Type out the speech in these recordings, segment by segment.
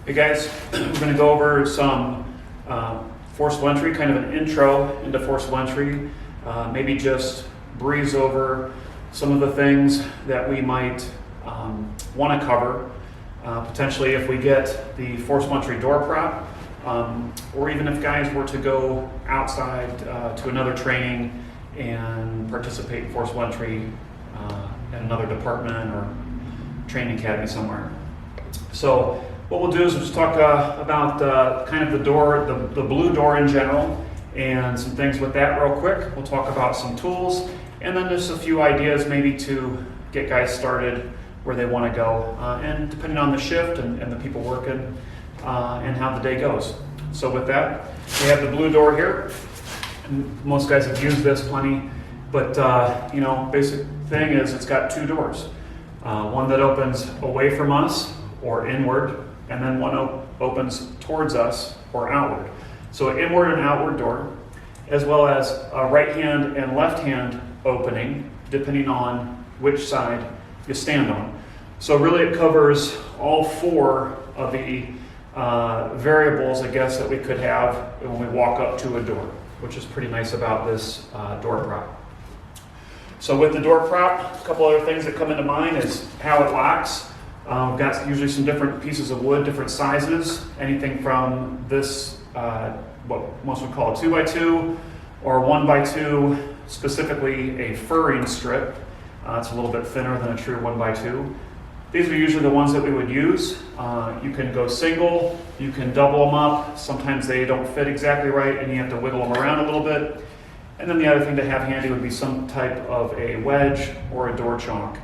Hey guys, we're going to go over some forcible entry, kind of an intro into forcible entry, maybe just breeze over some of the things that we might want to cover, potentially if we get the forcible entry door prop, or even if guys were to go outside to another training and participate in forcible entry at another department or training academy somewhere. So what we'll do is we'll just talk about kind of the door, the blue door in general, and some things with that real quick. We'll talk about some tools, and then just a few ideas maybe to get guys started where they want to go, and depending on the shift and the people working and how the day goes. So with that, we have the blue door here. And most guys have used this plenty, but basic thing is it's got two doors. One that opens away from us or inward, and then one opens towards us or outward. So an inward and outward door, as well as a right hand and left hand opening, depending on which side you stand on. So really it covers all four of the variables, I guess, that we could have when we walk up to a door, which is pretty nice about this door prop. So with the door prop, a couple other things that come into mind is how it locks. We've got usually some different pieces of wood, different sizes, anything from this, what most would call a 2x2 or 1x2, specifically a furring strip. It's a little bit thinner than a true 1x2. These are usually the ones that we would use. You can go single, you can double them up. Sometimes they don't fit exactly right and you have to wiggle them around a little bit. And then the other thing to have handy would be some type of a wedge or a door chalk.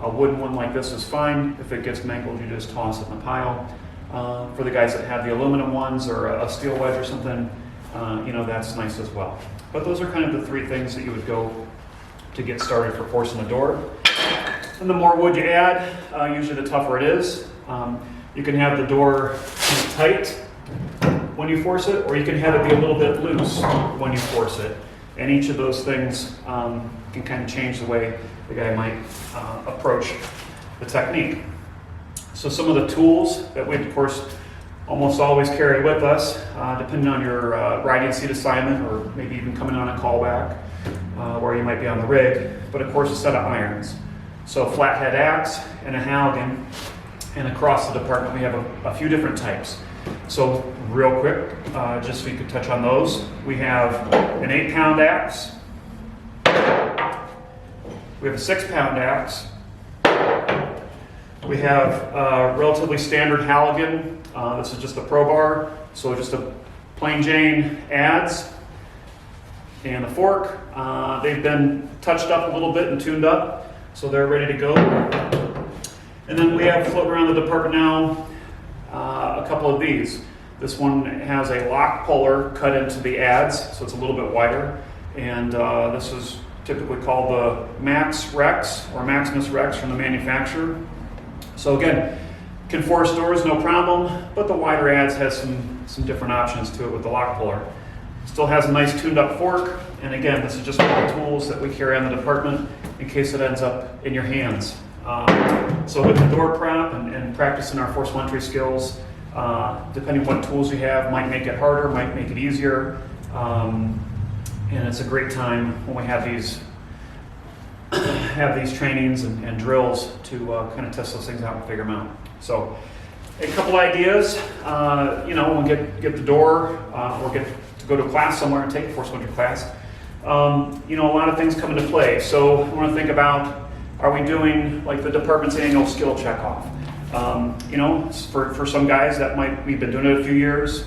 A wooden one like this is fine. If it gets mangled, you just toss it in the pile. For the guys that have the aluminum ones or a steel wedge or something, that's nice as well. But those are kind of the three things that you would go to get started for forcing a door. And the more wood you add, usually the tougher it is. You can have the door tight when you force it, or you can have it be a little bit loose when you force it. And each of those things can kind of change the way the guy might approach the technique. So some of the tools that we, of course, almost always carry with us, depending on your riding seat assignment or maybe even coming on a callback where you might be on the rig, but of course a set of irons. So flathead axe and a Halligan, and across the department we have a few different types. So real quick, just so you could touch on those, we have an 8-pound axe, we have a 6-pound axe, we have a relatively standard Halligan. This is just a Pro Bar, so just a plain Jane adze, and a fork. They've been touched up a little bit and tuned up, so they're ready to go. And then we have floating around the department now a couple of these. This one has a lock puller cut into the adze, so it's a little bit wider. And this is typically called the Max Rex or Maximus Rex from the manufacturer. So again, can force doors no problem, but the wider adze has some different options to it with the lock puller. Still has a nice tuned up fork, and again, this is just one of the tools that we carry on the department in case it ends up in your hands. So with the door prop and practicing our forcible entry skills, depending what tools you have, might make it harder, might make it easier, and it's a great time when we have these trainings and drills to kind of test those things out and figure them out. So a couple ideas, when we get the door or get to go to a class somewhere and take a forcible entry class, a lot of things come into play. So we want to think about, are we doing like the department's annual skill checkoff? For some guys we've been doing it a few years.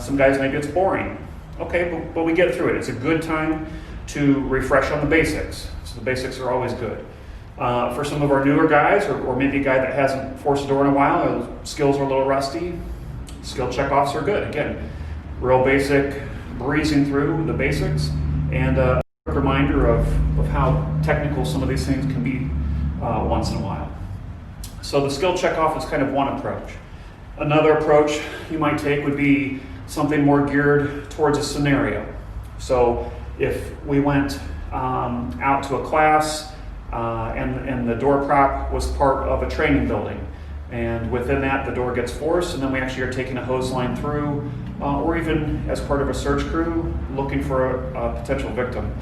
Some guys maybe it's boring. Okay, but we get through it. It's a good time to refresh on the basics. So the basics are always good. For some of our newer guys, or maybe a guy that hasn't forced a door in a while, or skills are a little rusty, skill checkoffs are good. Again, real basic, breezing through the basics, and a reminder of how technical some of these things can be once in a while. So the skill checkoff is kind of one approach. Another approach you might take would be something more geared towards a scenario. So if we went out to a class and the door prop was part of a training building, And within that, the door gets forced, and then we actually are taking a hose line through, or even as part of a search crew, looking for a potential victim.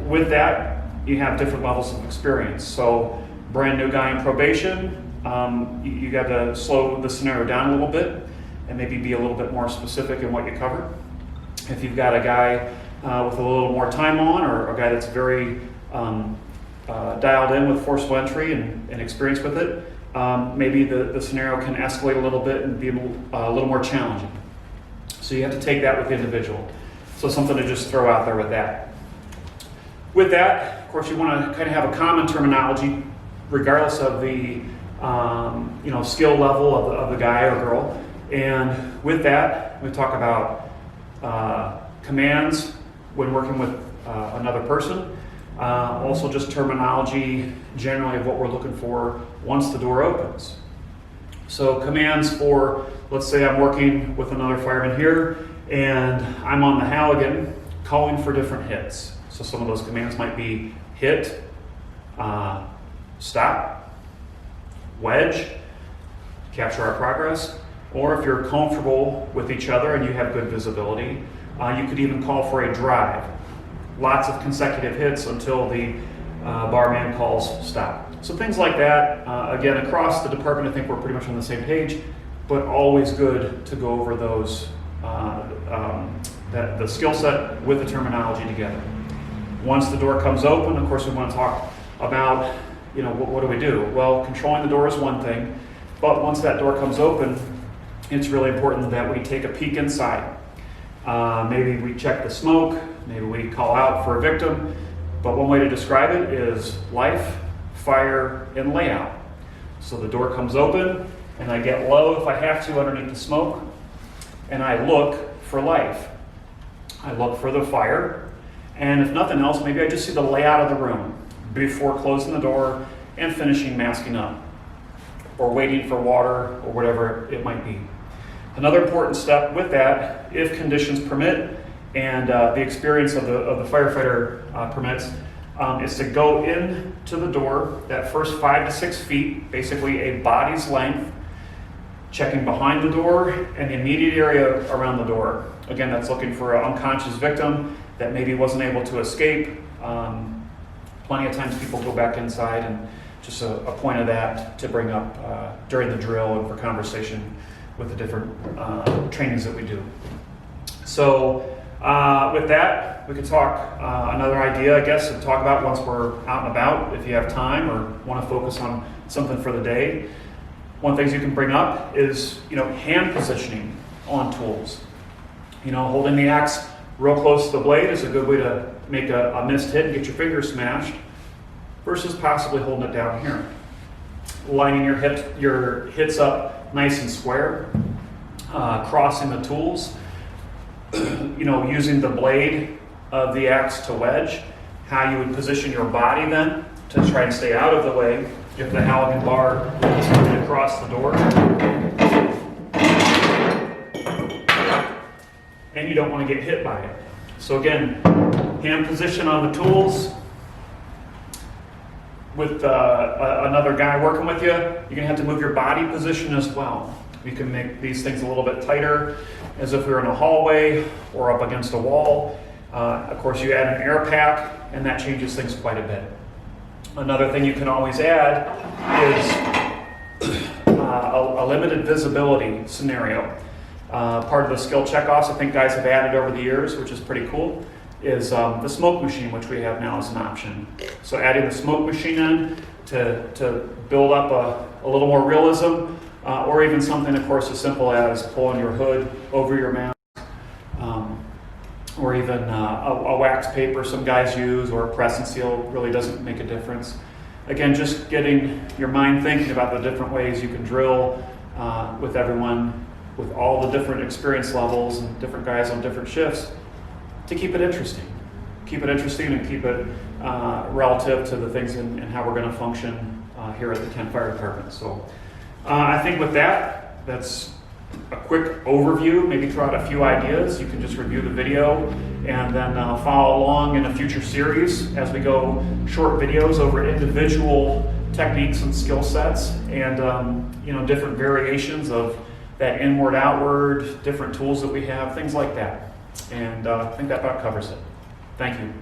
With that, you have different levels of experience. So, brand new guy in probation, you got to slow the scenario down a little bit and maybe be a little bit more specific in what you cover. If you've got a guy with a little more time on, or a guy that's very dialed in with forcible entry and experience with it, maybe the scenario can escalate a little bit and be a little more challenging. So you have to take that with the individual. So something to just throw out there with that. With that, of course, you want to kind of have a common terminology, regardless of the skill level of the guy or girl. And with that, we talk about commands when working with another person. Also just terminology generally of what we're looking for once the door opens. So commands for, let's say I'm working with another fireman here and I'm on the Halligan calling for different hits. So some of those commands might be hit, stop, wedge, capture our progress, or if you're comfortable with each other and you have good visibility, you could even call for a drive. Lots of consecutive hits until the barman calls stop. So things like that, again, across the department, I think we're pretty much on the same page, but always good to go over those, the skill set with the terminology together. Once the door comes open, of course, we want to talk about, what do we do? Well, controlling the door is one thing, but once that door comes open, it's really important that we take a peek inside. Maybe we check the smoke, maybe we call out for a victim, but one way to describe it is life, fire, and layout. So the door comes open, and I get low if I have to underneath the smoke, and I look for life. I look for the fire, and if nothing else, maybe I just see the layout of the room before closing the door and finishing masking up, or waiting for water, or whatever it might be. Another important step with that, if conditions permit and the experience of the firefighter permits, is to go into the door that first 5 to 6 feet, basically a body's length, checking behind the door and the immediate area around the door. Again, that's looking for an unconscious victim that maybe wasn't able to escape. Plenty of times people go back inside, and just a point of that to bring up during the drill and for conversation with the different trainings that we do. So with that, we could talk another idea, I guess, to talk about once we're out and about, if you have time or want to focus on something for the day. One of the things you can bring up is, hand positioning on tools. Holding the axe real close to the blade is a good way to make a missed hit and get your fingers smashed, versus possibly holding it down here. Lining your hits up nice and square, crossing the tools, using the blade of the axe to wedge, how you would position your body then to try and stay out of the way if the Halligan bar is coming across the door. And you don't want to get hit by it. So again, hand position on the tools. With another guy working with you, you're going to have to move your body position as well. You can make these things a little bit tighter, as if we were in a hallway or up against a wall. Of course, you add an air pack, and that changes things quite a bit. Another thing you can always add is a limited visibility scenario. Part of the skill checkoffs I think guys have added over the years, which is pretty cool, is the smoke machine, which we have now as an option. So adding the smoke machine in to build up a little more realism, or even something, of course, as simple as pulling your hood over your mask, or even a wax paper some guys use, or a press and seal really doesn't make a difference. Again, just getting your mind thinking about the different ways you can drill with everyone, with all the different experience levels and different guys on different shifts, to keep it interesting. Keep it interesting and keep it relative to the things and how we're going to function here at the Kent Fire Department. So I think with that, that's a quick overview, maybe throw out a few ideas. You can just review the video and then follow along in a future series as we go short videos over individual techniques and skill sets, and different variations of that inward, outward, different tools that we have, things like that. And I think that about covers it. Thank you.